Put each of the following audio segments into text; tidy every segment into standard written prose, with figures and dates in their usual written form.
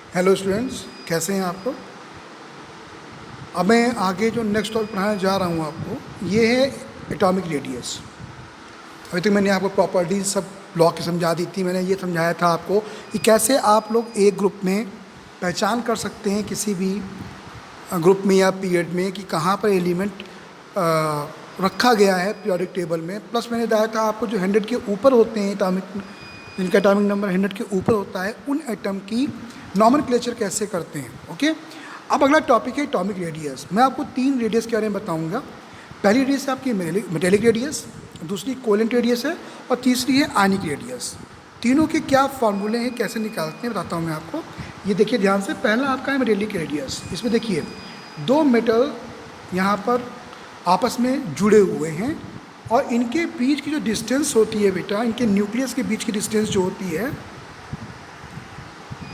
Hello students, कैसे हैं आप लोग। अब मैं आगे जो नेक्स्ट टॉपिक पढ़ाने जा रहा हूँ आपको, ये है एटॉमिक रेडियस। अभी तक मैंने आपको प्रॉपर्टीज सब ब्लॉक की समझा दी थी। मैंने ये समझाया था आपको कि कैसे आप लोग एक ग्रुप में पहचान कर सकते हैं किसी भी ग्रुप में या पीरियड में कि कहाँ पर एलिमेंट रखा गया है पीरियोडिक टेबल में। प्लस मैंने बताया था आपको जो 100 के ऊपर होते हैं एटॉमिक, जिनका एटॉमिक नंबर 100 के ऊपर होता है, उन एटम की नॉमेनक्लेचर कैसे करते हैं। ओके, अब अगला टॉपिक है एटॉमिक रेडियस। मैं आपको 3 रेडियस के बारे में बताऊंगा। पहली रेडियस है आपकी मेटेलिक रेडियस, दूसरी कोवेलेंट रेडियस है, और तीसरी है आयनिक रेडियस। तीनों के क्या फार्मूले हैं, कैसे निकालते हैं, बताता हूँ मैं आपको। ये देखिए ध्यान से, पहला आपका है मेटेलिक रेडियस। इसमें देखिए 2 मेटल यहाँ पर आपस में जुड़े हुए हैं और इनके बीच की जो डिस्टेंस होती है बेटा, इनके न्यूक्लियस के बीच की डिस्टेंस जो होती है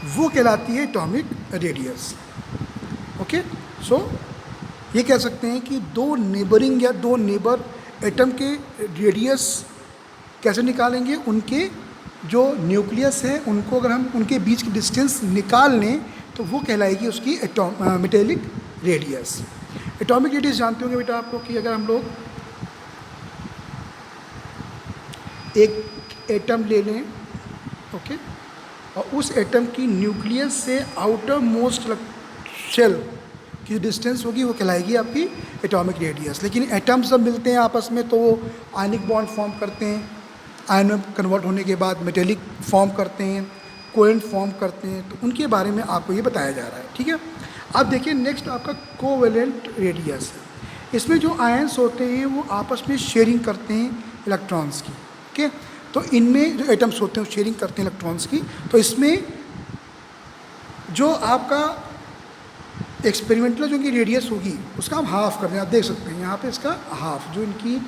वो कहलाती है एटॉमिक रेडियस। ओके, सो ये कह सकते हैं कि 2 नेबरिंग या 2 नेबर एटम के रेडियस कैसे निकालेंगे, उनके जो न्यूक्लियस है उनको अगर हम उनके बीच की डिस्टेंस निकाल लें तो वो कहलाएगी उसकी मेटेलिक रेडियस। एटॉमिक रेडियस जानते होंगे बेटा आप लोग कि अगर हम लोग एक एटम ले लें, ओके, और उस एटम की न्यूक्लियस से आउटर मोस्ट शेल की डिस्टेंस होगी वो कहलाएगी आपकी एटॉमिक रेडियस। लेकिन एटम्स जब मिलते हैं आपस में तो वो आयनिक बॉन्ड फॉर्म करते हैं, आयन में कन्वर्ट होने के बाद मेटेलिक फॉर्म करते हैं, कोवेलेंट फॉर्म करते हैं, तो उनके बारे में आपको ये बताया जा रहा है। ठीक है, अब देखिए नेक्स्ट आपका कोवेलेंट रेडियस है। इसमें जो आयन्स होते हैं वो आपस में शेयरिंग करते हैं इलेक्ट्रॉन्स की। ओके, तो इनमें जो एटम्स होते हैं वो शेयरिंग करते हैं इलेक्ट्रॉन्स की। तो इसमें जो आपका एक्सपेरिमेंटल जो इनकी रेडियस होगी उसका हम हाफ कर दें। आप देख सकते हैं यहाँ पे इसका हाफ, जो इनकी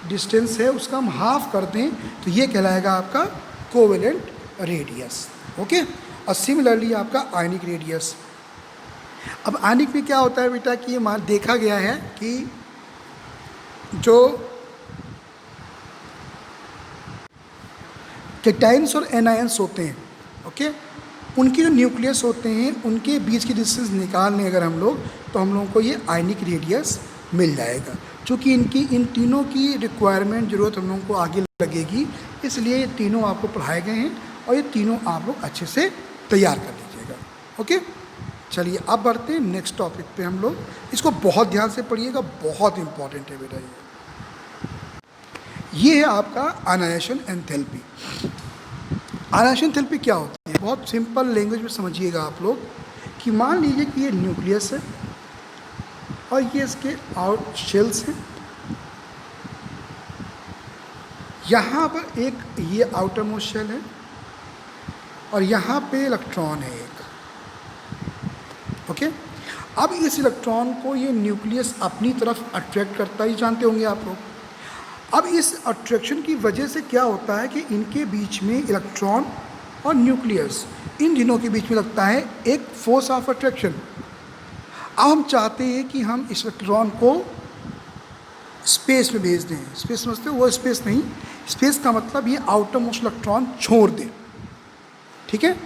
डिस्टेंस है उसका हम हाफ कर दें तो ये कहलाएगा आपका कोवेलेंट रेडियस। ओके, और सिमिलरली आपका आयनिक रेडियस। अब आयनिक में क्या होता है बेटा कि ये देखा गया है कि जो कैटायंस और एनायंस होते हैं, ओके, उनके जो न्यूक्लियस होते हैं उनके बीच की डिस्टेंस निकाल लें अगर हम लोग, तो हम लोगों को ये आयनिक रेडियस मिल जाएगा। चूँकि इन तीनों की रिक्वायरमेंट ज़रूरत हम लोगों को आगे लगेगी, इसलिए ये तीनों आपको पढ़ाए गए हैं और ये तीनों आप लोग अच्छे से तैयार कर लीजिएगा। ओके, चलिए अब बढ़ते हैं नेक्स्ट टॉपिक पे हम लोग। इसको बहुत ध्यान से पढ़िएगा, बहुत इंपॉर्टेंट है बेटा। ये है आपका आयनाइजेशन एंथैल्पी। आयनाइजेशन एंथैल्पी क्या होती है, बहुत सिंपल लैंग्वेज में समझिएगा आप लोग कि मान लीजिए कि ये न्यूक्लियस है और ये इसके आउट शेल्स हैं। यहाँ पर एक ये आउटर मोस्ट शेल है और यहाँ पे इलेक्ट्रॉन है एक। ओके, अब इस इलेक्ट्रॉन को ये न्यूक्लियस अपनी तरफ अट्रैक्ट करता ही जानते होंगे आप लोग। अब इस अट्रैक्शन की वजह से क्या होता है कि इनके बीच में इलेक्ट्रॉन और न्यूक्लियस, इन दिनों के बीच में लगता है एक फोर्स ऑफ अट्रैक्शन। अब हम चाहते हैं कि हम इस इलेक्ट्रॉन को स्पेस में भेज दें। स्पेस समझते हो, वो स्पेस नहीं, स्पेस का मतलब ये आउटर मोस्ट इलेक्ट्रॉन छोड़ दें। ठीक है,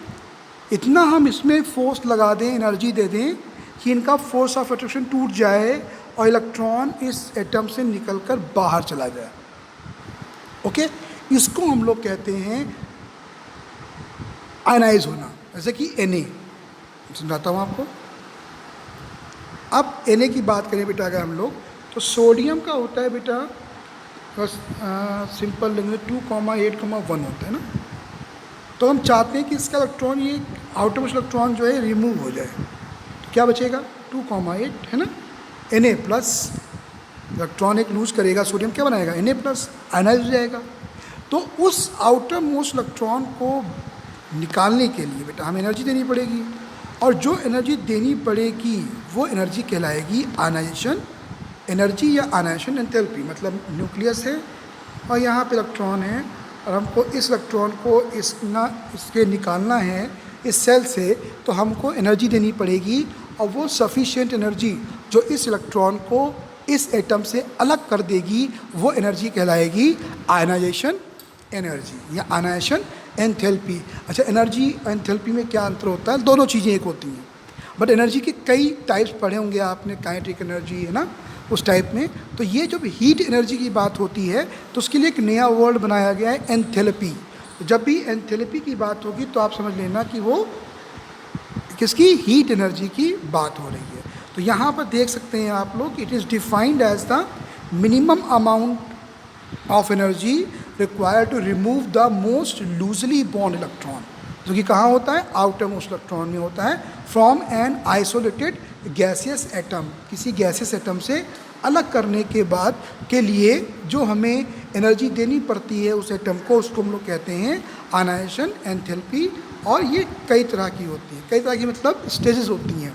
इतना हम इसमें फोर्स लगा दें, एनर्जी दे दें कि इनका फोर्स ऑफ अट्रैक्शन टूट जाए और इलेक्ट्रॉन इस एटम से निकलकर बाहर चला जाए। ओके, इसको हम लोग कहते हैं आयनाइज होना, जैसे कि Na। समझाता हूँ आपको। अब Na की बात करें बेटा अगर हम लोग, तो सोडियम का होता है बेटा बस सिंपल लैंग्वेज 2,8,1 होता है ना। तो हम चाहते हैं कि इसका इलेक्ट्रॉन, ये आउटर मोस्ट इलेक्ट्रॉन जो है रिमूव हो जाए, तो क्या बचेगा 2,8 है ना। Na प्लस इलेक्ट्रॉन एक लूज करेगा, सोडियम क्या बनाएगा Na प्लस, आयनाइज हो जाएगा। तो उस आउटर मोस्ट इलेक्ट्रॉन को निकालने के लिए बेटा हमें एनर्जी देनी पड़ेगी, और जो एनर्जी देनी पड़ेगी वो एनर्जी कहलाएगी आयनाइजेशन एनर्जी या आयनाइजेशन एंथैल्पी। मतलब न्यूक्लियस है और यहाँ पे इलेक्ट्रॉन है और हमको इस इलेक्ट्रॉन को इसके निकालना है इस सेल से, तो हमको एनर्जी देनी पड़ेगी, और वो सफिशिएंट एनर्जी जो इस इलेक्ट्रॉन को इस एटम से अलग कर देगी वो एनर्जी कहलाएगी आयनाइजेशन एनर्जी या आयनाइजेशन एंथैल्पी। अच्छा, एनर्जी एंथैल्पी में क्या अंतर होता है? दोनों चीज़ें एक होती हैं, बट एनर्जी के कई टाइप्स पढ़े होंगे आपने, काइनेटिक एनर्जी है ना, उस टाइप में। तो ये जब हीट एनर्जी की बात होती है तो उसके लिए एक नया वर्ड बनाया गया है, एंथैल्पी। तो जब भी एंथैल्पी की बात होगी तो आप समझ लेना कि वो किसकी, हीट एनर्जी की बात हो रही है। तो यहाँ पर देख सकते हैं आप लोग, it is defined as the minimum amount of energy required to remove the most loosely bond electron, जो कि कहाँ होता है? आउटर मोस्ट इलेक्ट्रॉन में होता है, from an isolated gaseous atom, किसी गैसियस एटम से अलग करने के बाद के लिए जो हमें एनर्जी देनी पड़ती है उस एटम को, उसको हम लोग कहते हैं आयनाइजेशन एंथैल्पी। और ये कई तरह की होती है, कई तरह की मतलब स्टेजेस होती हैं।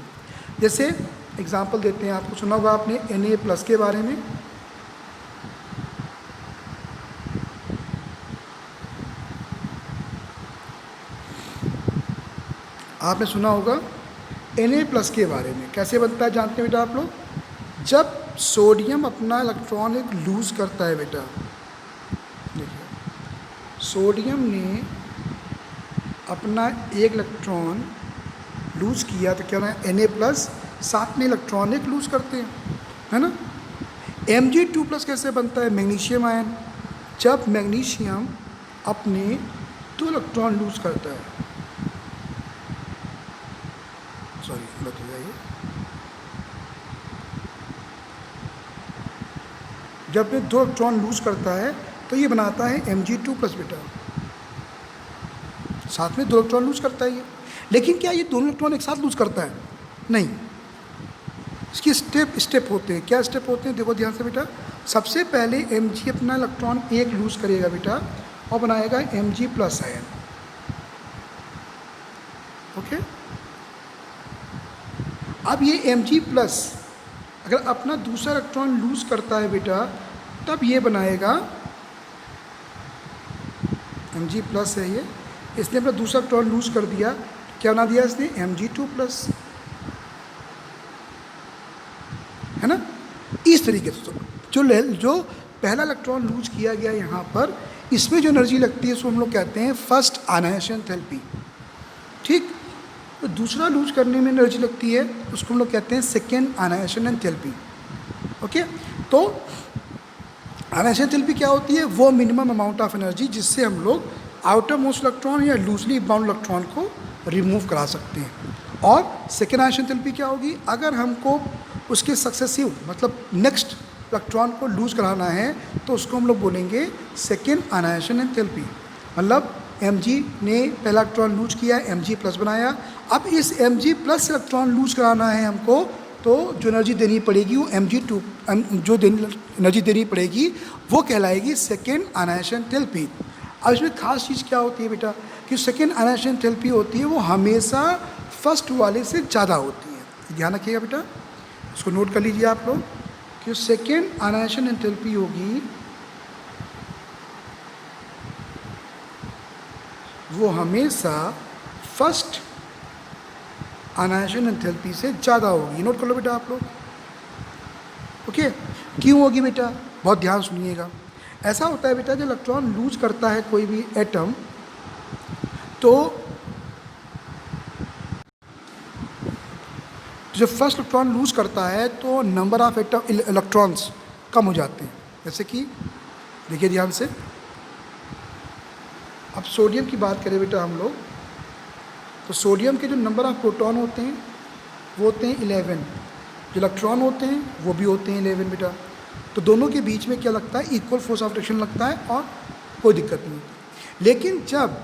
जैसे एग्जांपल देते हैं, आपको सुना होगा आपने Na+ के बारे में। आपने सुना होगा Na+ के बारे में, कैसे बनता है जानते हैं बेटा आप लोग? जब सोडियम अपना इलेक्ट्रॉन एक लूज़ करता है बेटा, देखिए सोडियम ने अपना एक इलेक्ट्रॉन लूज़ किया तो क्या होना है? Na+, साथ में इलेक्ट्रॉन एक लूज़ करते हैं, है ना। Mg2+ कैसे बनता है? मैग्नीशियम आयन, जब मैग्नीशियम अपने 2 इलेक्ट्रॉन लूज़ करता है, सॉरी गलत हो जाइए, जब ये 2 इलेक्ट्रॉन लूज़ करता है तो ये बनाता है Mg2+ बेटा, साथ में 2 इलेक्ट्रॉन लूज़ करता है ये। लेकिन क्या ये दोनों इलेक्ट्रॉन एक साथ लूज़ करता है? नहीं, इसकी स्टेप होते हैं। क्या स्टेप होते हैं? देखो ध्यान से बेटा, सबसे पहले Mg अपना इलेक्ट्रॉन एक लूज़ करेगा बेटा और बनाएगा Mg+ आयन, ओके। अब ये Mg+ अगर अपना दूसरा इलेक्ट्रॉन लूज़ करता है बेटा, तब ये बनाएगा Mg+ है ये, इसने अपना दूसरा इलेक्ट्रॉन लूज़ कर दिया, क्या बना दिया इसने? Mg2+, है ना। इस तरीके से जो पहला इलेक्ट्रॉन लूज किया गया यहाँ पर, इसमें जो एनर्जी लगती है उसको हम लोग कहते हैं फर्स्ट आयनाइजेशन एंथैल्पी, ठीक। तो दूसरा लूज करने में एनर्जी लगती है उसको हम लोग कहते हैं सेकेंड आयनाइजेशन एंथैल्पी, ओके। तो आयनाइजेशन एंथैल्पी क्या होती है? वो मिनिमम अमाउंट ऑफ एनर्जी जिससे हम लोग आउटर मोस्ट इलेक्ट्रॉन या लूजली बाउंड इलेक्ट्रॉन को रिमूव करा सकते हैं। और सेकेंड आयनाइजेशन एंथैल्पी क्या होगी? अगर हमको उसके सक्सेसिव मतलब नेक्स्ट इलेक्ट्रॉन को लूज कराना है तो उसको हम लोग बोलेंगे सेकेंड आयनाइजेशन एंथैल्पी। मतलब Mg ने पहला इलेक्ट्रॉन लूज किया, Mg+ बनाया, अब इस Mg+ इलेक्ट्रॉन लूज कराना है हमको, तो जो एनर्जी देनी पड़ेगी वो जो एनर्जी देनी पड़ेगी वो कहलाएगी सेकेंड आयनाइजेशन एंथैल्पी। अब इसमें खास चीज़ क्या होती है बेटा, कि सेकेंड आयनाइजेशन एंथैल्पी होती है वो हमेशा फर्स्ट वाले से ज़्यादा होती है। ध्यान रखिएगा बेटा, इसको नोट कर लीजिए आप लोग कि सेकेंड आयनाइजेशन एंथैल्पी होगी वो हमेशा फर्स्ट आयनाइजेशन एंथैल्पी से ज़्यादा होगी। नोट कर लो बेटा आप लोग, ओके। क्यों होगी बेटा? बहुत ध्यान सुनिएगा। ऐसा होता है बेटा, जब इलेक्ट्रॉन लूज करता है कोई भी एटम, तो जब फर्स्ट इलेक्ट्रॉन लूज करता है तो नंबर ऑफ इलेक्ट्रॉन्स कम हो जाते हैं। जैसे कि देखिए ध्यान से, अब सोडियम की बात करें बेटा हम लोग, तो सोडियम के जो नंबर ऑफ प्रोटॉन होते हैं वो होते हैं 11, जो इलेक्ट्रॉन होते हैं वो भी होते हैं 11 बेटा। तो दोनों के बीच में क्या लगता है? इक्वल फोर्स ऑफ अट्रैक्शन लगता है और कोई दिक्कत नहीं होती। लेकिन जब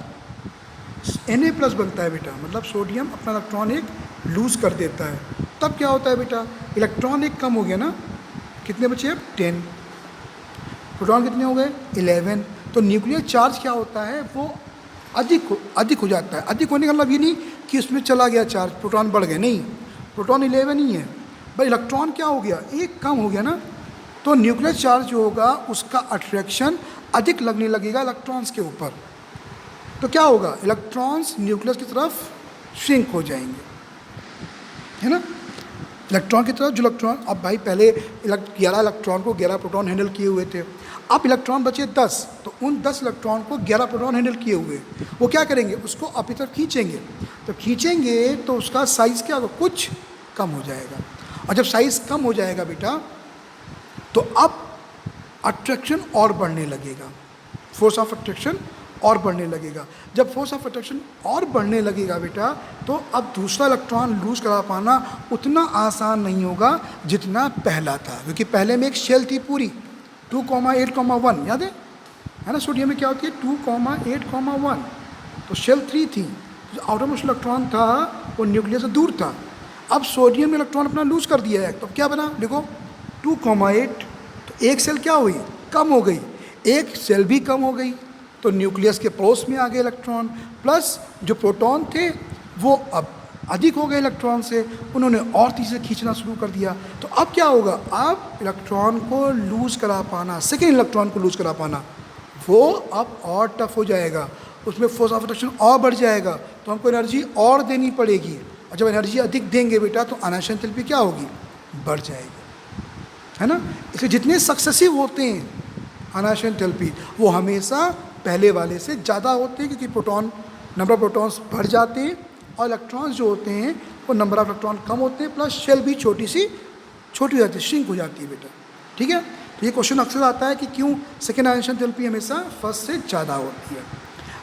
Na+ बनता है बेटा, मतलब सोडियम अपना इलेक्ट्रॉन एक लूज़ कर देता है, तब क्या होता है बेटा? इलेक्ट्रॉन एक कम हो गया ना, कितने बचे अब? 10। प्रोटॉन कितने हो गए? 11। तो न्यूक्लियर चार्ज क्या होता है? वो अधिक हो जाता है। अधिक होने का मतलब ये नहीं कि उसमें चला गया चार्ज, प्रोटॉन बढ़ गए, नहीं, प्रोटॉन 11 ही है, पर इलेक्ट्रॉन क्या हो गया? एक कम हो गया ना। तो न्यूक्लियर चार्ज जो होगा उसका अट्रैक्शन अधिक लगने लगेगा इलेक्ट्रॉन्स के ऊपर। तो क्या होगा? इलेक्ट्रॉन्स न्यूक्लियस की तरफ श्रिंक हो जाएंगे, है ना। इलेक्ट्रॉन की तरफ जो इलेक्ट्रॉन, अब भाई पहले 11 इलेक्ट्रॉन को 11 प्रोटॉन हैंडल किए हुए थे, अब इलेक्ट्रॉन बचे 10, तो उन 10 इलेक्ट्रॉन को 11 प्रोटॉन हैंडल किए हुए, वो क्या करेंगे, उसको अपनी तरफ खींचेंगे। तो खींचेंगे तो उसका साइज़ क्या होगा, कुछ कम हो जाएगा। और जब साइज़ कम हो जाएगा बेटा, तो अब अट्रैक्शन और बढ़ने लगेगा, फोर्स ऑफ अट्रैक्शन और बढ़ने लगेगा। जब फोर्स ऑफ अट्रैक्शन और बढ़ने लगेगा बेटा, तो अब दूसरा इलेक्ट्रॉन लूज करा पाना उतना आसान नहीं होगा जितना पहला था, क्योंकि पहले में एक शेल थी पूरी 2,8,1, याद है ना। सोडियम में क्या होती है 2,8,1, तो शेल 3 थी। जो आउटरमोस्ट इलेक्ट्रॉन था वो न्यूक्लियस से दूर था। अब सोडियम में इलेक्ट्रॉन अपना लूज कर दिया है, तो क्या बना, देखो 2,8, तो एक सेल क्या हुई, कम हो गई, एक सेल भी कम हो गई, तो न्यूक्लियस के पड़ोस में आ गए इलेक्ट्रॉन, प्लस जो प्रोटॉन थे वो अब अधिक हो गए इलेक्ट्रॉन से, उन्होंने और तेजी से खींचना शुरू कर दिया। तो अब क्या होगा, अब इलेक्ट्रॉन को लूज करा पाना, सेकेंड इलेक्ट्रॉन को लूज करा पाना, वो अब और टफ हो जाएगा, उसमें फोर्स ऑफ अट्रैक्शन और बढ़ जाएगा, तो हमको एनर्जी और देनी पड़ेगी। और जब एनर्जी अधिक देंगे बेटा, तो आयनाइजेशन एंथैल्पी क्या होगी, बढ़ जाएगी, है ना। इसलिए जितने सक्सेसिव होते हैं आयनाइजेशन एंथैल्पी, वो हमेशा पहले वाले से ज़्यादा होते हैं, क्योंकि प्रोटॉन, नंबर ऑफ प्रोटॉन्स बढ़ जाते हैं, और इलेक्ट्रॉन्स जो होते हैं वो नंबर ऑफ इलेक्ट्रॉन कम होते हैं, प्लस शेल भी छोटी हो जाती है, श्रिंक हो जाती है बेटा, ठीक है। तो ये क्वेश्चन अक्सर आता है कि क्यों सेकेंड आयनाइजेशन एंथैल्पी हमेशा फर्स्ट से ज़्यादा होती है।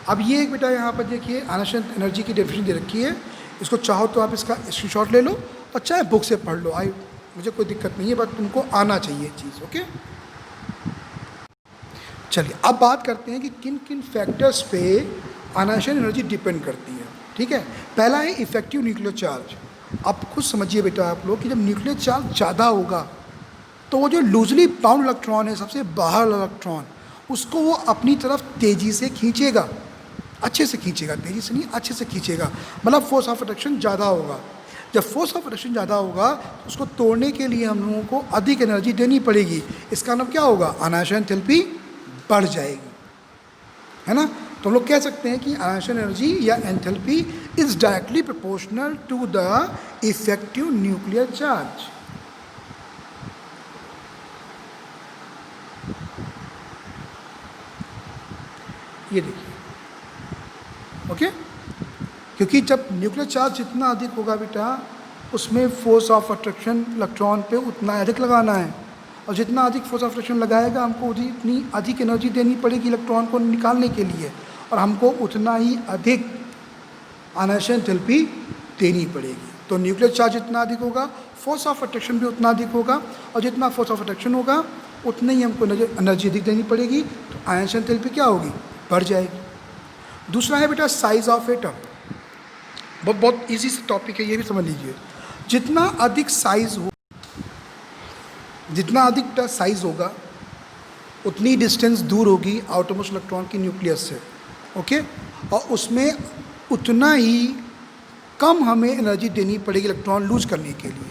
अब ये एक बेटा यहाँ पर देखिए आयनाइजेशन एनर्जी की डेफिनेशन दे रखी है, इसको चाहो तो आप इसका स्क्रीनशॉट ले लो और चाहे बुक से पढ़ लो, मुझे कोई दिक्कत नहीं है, बट तुमको आना चाहिए चीज़, ओके। चलिए अब बात करते हैं कि किन किन फैक्टर्स पे आयनाइजेशन एनर्जी डिपेंड करती है, ठीक है। पहला है इफेक्टिव न्यूक्लियर चार्ज। आप खुद समझिए बेटा आप लोग कि जब न्यूक्लियर चार्ज ज़्यादा होगा, तो वो जो लूजली बाउंड इलेक्ट्रॉन है, सबसे बाहर इलेक्ट्रॉन, उसको वो अपनी तरफ तेज़ी से खींचेगा, अच्छे से खींचेगा, तेज़ी से नहीं अच्छे से खींचेगा, मतलब फोर्स ऑफ अट्रैक्शन ज़्यादा होगा। जब फोर्स ऑफ अट्रैक्शन ज़्यादा होगा, तो उसको तोड़ने के लिए हम लोगों को अधिक एनर्जी देनी पड़ेगी। इसका मतलब क्या होगा, आयनाइजेशन एंथैल्पी बढ़ जाएगी, है ना। तो हम लोग कह सकते हैं कि आयनाइजेशन एनर्जी या enthalpy is directly proportional to the effective nuclear charge. ये देखिए, ओके। क्योंकि जब न्यूक्लियर चार्ज जितना अधिक होगा बेटा, उसमें फोर्स ऑफ अट्रैक्शन इलेक्ट्रॉन पे उतना अधिक लगाना है, और जितना अधिक फोर्स ऑफ अट्रैक्शन लगाएगा, हमको उतनी अधिक एनर्जी देनी पड़ेगी इलेक्ट्रॉन को निकालने के लिए, और हमको उतना ही अधिक आयनाइजेशन एंथैल्पी देनी पड़ेगी। तो न्यूक्लियर चार्ज जितना अधिक होगा, फोर्स ऑफ अट्रैक्शन भी उतना अधिक होगा, और जितना फोर्स ऑफ अट्रैक्शन होगा उतना ही हमको एनर्जी अधिक देनी पड़ेगी, तो आयनाइजेशन एंथैल्पी क्या होगी, बढ़ जाएगी। दूसरा है बेटा साइज ऑफ एटम। बहुत ईजी सा टॉपिक है, ये भी समझ लीजिए। जितना अधिक साइज होगा, उतनी डिस्टेंस दूर होगी आउटरमोस्ट इलेक्ट्रॉन की न्यूक्लियस से, ओके। और उसमें उतना ही कम हमें एनर्जी देनी पड़ेगी इलेक्ट्रॉन लूज करने के लिए।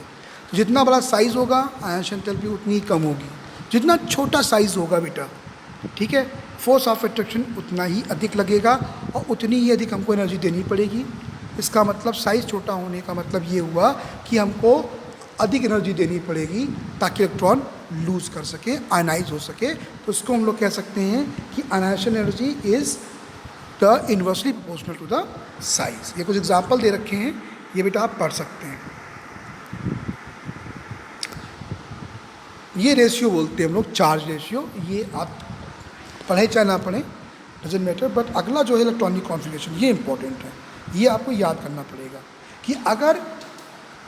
तो जितना बड़ा साइज़ होगा, आयनाइजेशन एंथैल्पी उतनी ही कम होगी। जितना छोटा साइज़ होगा बेटा, ठीक है, फोर्स ऑफ अट्रैक्शन उतना ही अधिक लगेगा, और उतनी ही अधिक हमको एनर्जी देनी पड़ेगी। इसका मतलब साइज़ छोटा होने का मतलब ये हुआ कि हमको अधिक एनर्जी देनी पड़ेगी ताकि इलेक्ट्रॉन लूज कर सके, आयनाइज हो सके। तो इसको हम लोग कह सकते हैं कि ionization energy is the inversely proportional to the size. ये कुछ एग्जाम्पल दे रखे हैं, ये बेटा आप पढ़ सकते हैं। ये रेशियो बोलते हैं हम लोग, चार्ज रेशियो। ये आप पढ़े चाहे ना पढ़ें, डजंट मैटर, बट अगला जो है इलेक्ट्रॉनिक कॉन्फ़िगरेशन, ये इंपॉर्टेंट है, ये आपको याद करना पड़ेगा कि अगर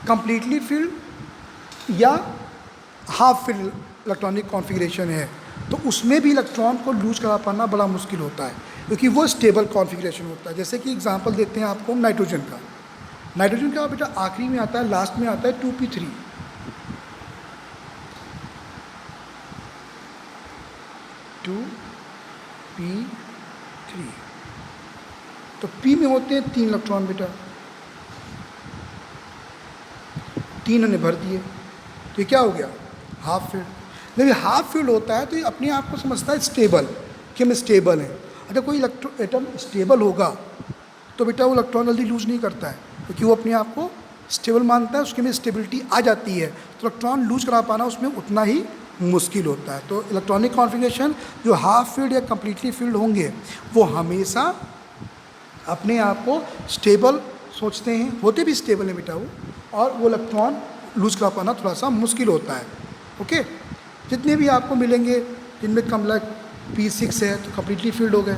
कंप्लीटली फिल्ड या हाफ फिल्ड इलेक्ट्रॉनिक कॉन्फ़िगरेशन है, तो उसमें भी इलेक्ट्रॉन को लूज करा पाना बड़ा मुश्किल होता है, क्योंकि वो स्टेबल कॉन्फ़िगरेशन होता है। जैसे कि एग्जांपल देते हैं आपको नाइट्रोजन का। नाइट्रोजन का बेटा आखिरी में आता है, लास्ट में आता है 2p3। 2p3, तो p में होते हैं 3 इलेक्ट्रॉन बेटा, 3 उन्हें भर दिए, तो ये क्या हो गया, हाफ फील्ड। जब ये हाफ फील्ड होता है तो ये अपने आप को समझता है स्टेबल, कि हम स्टेबल हैं। अगर कोई एटम स्टेबल होगा तो बेटा वो इलेक्ट्रॉन जल्दी लूज नहीं करता है, क्योंकि वो अपने आप को स्टेबल मानता है, उसके में स्टेबिलिटी आ जाती है, तो इलेक्ट्रॉन लूज करा पाना उसमें उतना ही मुश्किल होता है। तो इलेक्ट्रॉनिक कॉन्फ़िगरेशन जो हाफ फील्ड या कम्प्लीटली फील्ड होंगे वो हमेशा अपने आप को स्टेबल सोचते हैं, होते भी स्टेबल है बेटा वो, और वो इलेक्ट्रॉन लूज करा पाना थोड़ा सा मुश्किल होता है। ओके, जितने भी आपको मिलेंगे जिनमें कम लाइक P6 है तो कम्प्लीटली फील्ड हो गए,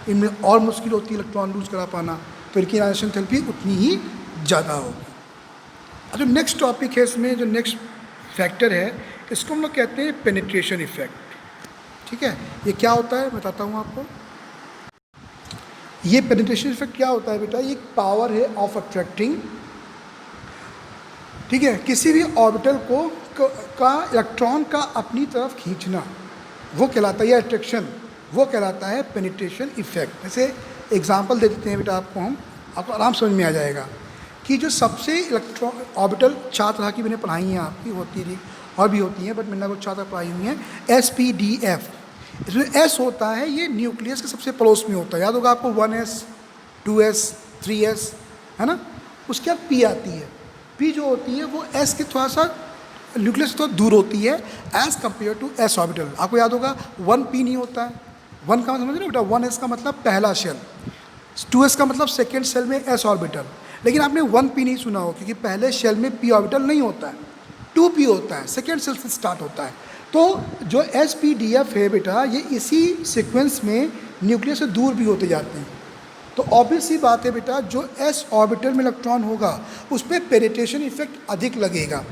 इनमें और मुश्किल होती है इलेक्ट्रॉन लूज करा पाना, तो इनकी आयनाइजेशन थेरेपी उतनी ही ज़्यादा होगी। जो नेक्स्ट टॉपिक है इसमें, जो नेक्स्ट फैक्टर है, इसको हम लोग कहते हैं पेनिट्रेशन इफेक्ट। ठीक है, ये क्या होता है बताता हूँ आपको। ये पेनिट्रेशन इफेक्ट क्या होता है बेटा, ये एक पावर है ऑफ अट्रैक्टिंग, ठीक है, किसी भी ऑर्बिटल को का इलेक्ट्रॉन का अपनी तरफ खींचना, वो कहलाता है, या अट्रैक्शन, वो कहलाता है पेनिट्रेशन इफेक्ट। जैसे एग्जांपल दे देते हैं बेटा आपको, हम आपको आराम समझ में आ जाएगा कि जो सबसे इलेक्ट्रॉन ऑर्बिटल 4 तरह की मैंने पढ़ाई हैं आपकी, होती थी और भी होती हैं, बट मैंने कुछ 4 तरह पढ़ाई हुई हैं, SPDF। इसमें S होता है, ये न्यूक्लियस के सबसे पड़ोस में होता है, याद होगा आपको 1s 2s 3s, है ना। उसके बाद P आती है, P जो होती है वो S के थोड़ा सा न्यूक्लियस से थोड़ा दूर होती है as compare to S orbital. आपको याद होगा 1p नहीं होता है, 1 का समझ रहे बेटा, 1s का मतलब पहला शेल, 2s का मतलब सेकेंड शेल में S ऑर्बिटल, लेकिन आपने 1p नहीं सुना हो क्योंकि पहले शेल में p ऑर्बिटल नहीं होता है, 2p होता है, सेकेंड शेल से स्टार्ट होता है। तो जो SPDF है बेटा, ये इसी सीक्वेंस में न्यूक्लियस से दूर भी होते जाते हैं। तो ऑब्वियस सी बात है बेटा, जो S ऑर्बिटल में इलेक्ट्रॉन होगा उस पर पेनिट्रेशन इफेक्ट अधिक लगेगा,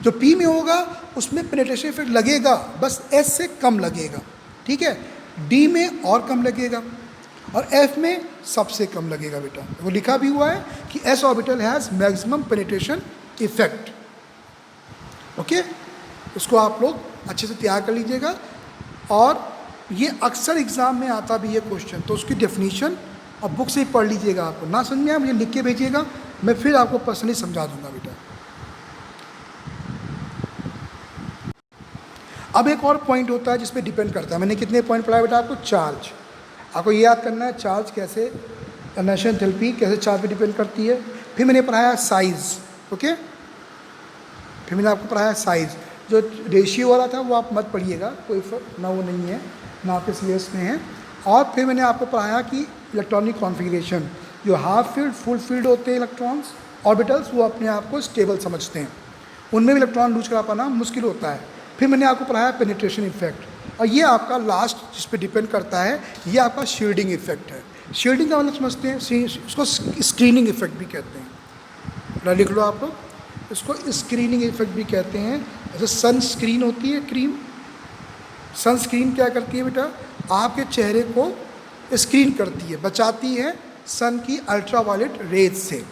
जो P में होगा उसमें पेनिट्रेशन इफेक्ट लगेगा, बस S से कम लगेगा, ठीक है। D में और कम लगेगा और F में सबसे कम लगेगा बेटा। वो लिखा भी हुआ है कि S orbital has maximum penetration effect. Okay, उसको आप लोग अच्छे से तैयार कर लीजिएगा, और ये अक्सर एग्ज़ाम में आता भी है क्वेश्चन, तो उसकी डेफिनेशन और बुक से ही पढ़ लीजिएगा। आपको ना समझ में आए मुझे लिख के भेजिएगा, मैं फिर आपको पर्सनली समझा दूंगा बेटा। अब एक और पॉइंट होता है जिस पे डिपेंड करता है, मैंने कितने पॉइंट पढ़ाया बेटा आपको, चार्ज। आपको ये याद करना है चार्ज कैसे, आयनाइजेशन थेरेपी कैसे चार्ज पे डिपेंड करती है। फिर मैंने पढ़ाया साइज़, ओके, फिर मैंने आपको पढ़ाया साइज़। जो रेशियो वाला था वो आप मत पढ़िएगा, कोई ना वो नहीं है, ना आपके सिलेबस में है। और फिर मैंने आपको पढ़ाया कि इलेक्ट्रॉनिक कॉन्फ़िगरेशन, जो हाफ फील्ड फुल फील्ड होते हैं इलेक्ट्रॉन्स ऑर्बिटल्स, वो अपने आप को स्टेबल समझते हैं, उनमें भी इलेक्ट्रॉन लूज करा पाना मुश्किल होता है। फिर मैंने आपको पढ़ाया पेनिट्रेशन इफेक्ट, और ये आपका लास्ट जिस पे डिपेंड करता है, ये आपका शील्डिंग इफेक्ट है। शील्डिंग का मतलब समझते हैं, इसको स्क्रीनिंग इफेक्ट भी कहते हैं, लिख लो आप लोग, इसको स्क्रीनिंग इफेक्ट भी कहते हैं। जैसे सन स्क्रीन होती है, क्रीम, सन स्क्रीन क्या करती है बेटा, आपके चेहरे को स्क्रीन करती है, बचाती है सन की अल्ट्रावायलेट रेज से।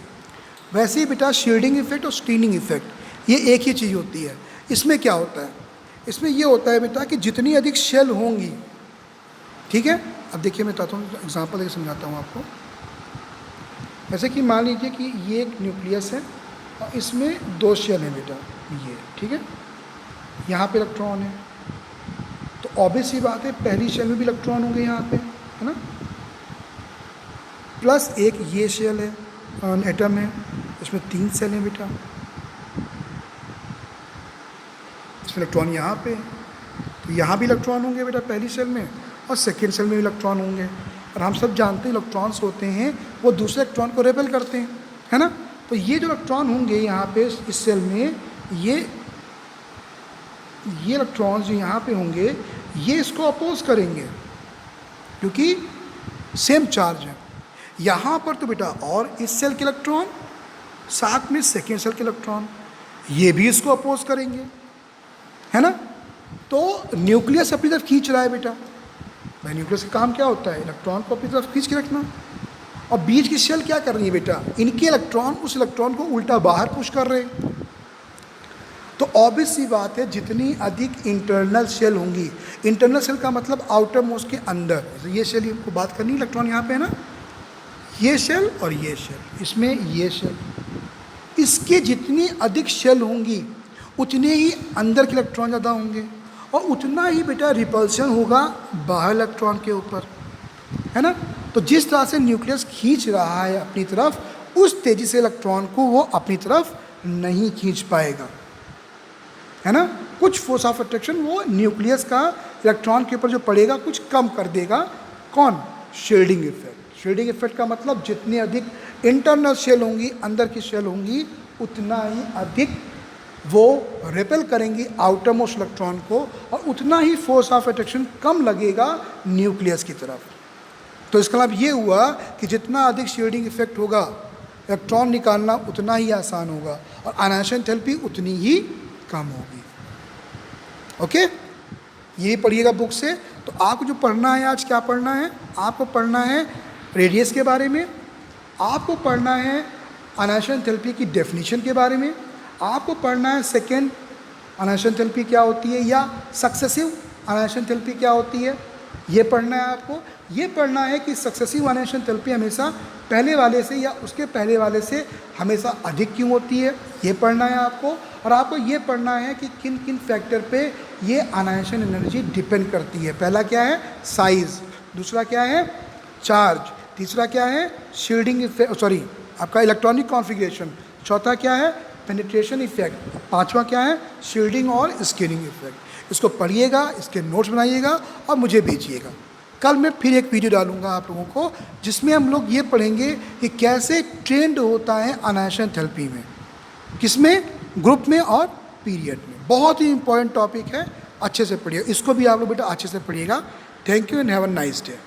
वैसे ही बेटा शील्डिंग इफेक्ट और स्क्रीनिंग इफेक्ट ये एक ही चीज़ होती है। इसमें क्या होता है, इसमें ये होता है बेटा कि जितनी अधिक शेल होंगी, ठीक है। अब देखिए मैं बताता हूँ, एग्जांपल देकर समझाता हूँ आपको। जैसे कि मान लीजिए कि ये एक न्यूक्लियस है और इसमें 2 शेल हैं बेटा, ये ठीक है, यहाँ पे इलेक्ट्रॉन है, तो ऑब्वियस ही बात है पहली शेल में भी इलेक्ट्रॉन होंगे यहाँ पे, है ना, प्लस एक ये शेल है, एटम है, इसमें 3 सेल हैं बेटा, इसमें इलेक्ट्रॉन यहाँ पे, तो यहाँ भी इलेक्ट्रॉन होंगे बेटा पहली सेल में, और सेकेंड सेल में भी इलेक्ट्रॉन होंगे। और हम सब जानते हैं इलेक्ट्रॉन्स होते हैं वो दूसरे इलेक्ट्रॉन को रेपेल करते हैं, है ना। तो ये जो इलेक्ट्रॉन होंगे यहाँ पे इस सेल में, ये इलेक्ट्रॉन्स जो यहाँ पे होंगे ये इसको अपोज करेंगे क्योंकि सेम चार्ज है। यहाँ पर तो बेटा और इस सेल के इलेक्ट्रॉन साथ में सेकेंड सेल के इलेक्ट्रॉन ये भी इसको अपोज करेंगे, है ना। तो न्यूक्लियस अपनी तरफ खींच रहा है बेटा, भाई न्यूक्लियस का काम क्या होता है, इलेक्ट्रॉन को अपनी तरफ खींच के रखना। और बीच की शेल क्या कर रही है बेटा, इनके इलेक्ट्रॉन उस इलेक्ट्रॉन को उल्टा बाहर पुश कर रहे हैं। तो ऑब्वियस सी बात है जितनी अधिक इंटरनल शेल होंगी, इंटरनल शेल का मतलब आउटर मोस्ट के अंदर, ये शेल को बात करनी, इलेक्ट्रॉन यहाँ पे है ना, ये शेल और ये शेल, इसमें ये शेल, इसके जितनी अधिक शेल होंगी उतने ही अंदर के इलेक्ट्रॉन ज़्यादा होंगे और उतना ही बेटा रिपल्शन होगा बाहर इलेक्ट्रॉन के ऊपर, है ना। तो जिस तरह से न्यूक्लियस खींच रहा है अपनी तरफ, उस तेज़ी से इलेक्ट्रॉन को वो अपनी तरफ नहीं खींच पाएगा, है ना। कुछ फोर्स ऑफ अट्रैक्शन वो न्यूक्लियस का इलेक्ट्रॉन के ऊपर जो पड़ेगा कुछ कम कर देगा। कौन? Shielding effect. शील्डिंग इफेक्ट का मतलब जितनी अधिक इंटरनल शेल होंगी, अंदर की शेल होंगी, उतना ही अधिक वो रिपेल करेंगी आउटर मोस्ट इलेक्ट्रॉन को, और उतना ही फोर्स ऑफ अट्रैक्शन कम लगेगा न्यूक्लियस की तरफ। तो इसका मतलब ये हुआ कि जितना अधिक शील्डिंग इफेक्ट होगा, इलेक्ट्रॉन निकालना उतना ही आसान होगा और आयनाइजेशन एंथैल्पी उतनी ही कम होगी। ओके, ये पढ़िएगा बुक से। तो आपको जो पढ़ना है आज, क्या पढ़ना है? आपको पढ़ना है रेडियस के बारे में, आपको पढ़ना है आयनाइजेशन एंथैल्पी की डेफिनेशन के बारे में, आपको पढ़ना है सेकेंड आयनाइजेशन एंथैल्पी क्या होती है या सक्सेसिव आयनाइजेशन एंथैल्पी क्या होती है, ये पढ़ना है आपको। ये पढ़ना है कि सक्सेसिव आयनाइजेशन एंथैल्पी हमेशा पहले वाले से या उसके पहले वाले से हमेशा अधिक क्यों होती है, ये पढ़ना है आपको। और आपको ये पढ़ना है कि किन किन फैक्टर पे ये आयनाइजेशन एनर्जी डिपेंड करती है। पहला क्या है? साइज़। दूसरा क्या है? चार्ज। तीसरा क्या है? शील्डिंग इफेक्ट, आपका इलेक्ट्रॉनिक कॉन्फ़िगरेशन। चौथा क्या है? Penetration effect. पांचवा क्या है? शील्डिंग और स्कैनिंग इफेक्ट। इसको पढ़िएगा, इसके नोट्स बनाइएगा और मुझे भेजिएगा। कल मैं फिर एक वीडियो डालूंगा आप लोगों को, जिसमें हम लोग ये पढ़ेंगे कि कैसे ट्रेंड होता है आयनाइजेशन एंथैल्पी में, किसमें? ग्रुप में और पीरियड में। बहुत ही इंपॉर्टेंट टॉपिक है, अच्छे से पढ़िए इसको भी। आप लोग बेटा अच्छे से पढ़िएगा। Thank you and have a nice day.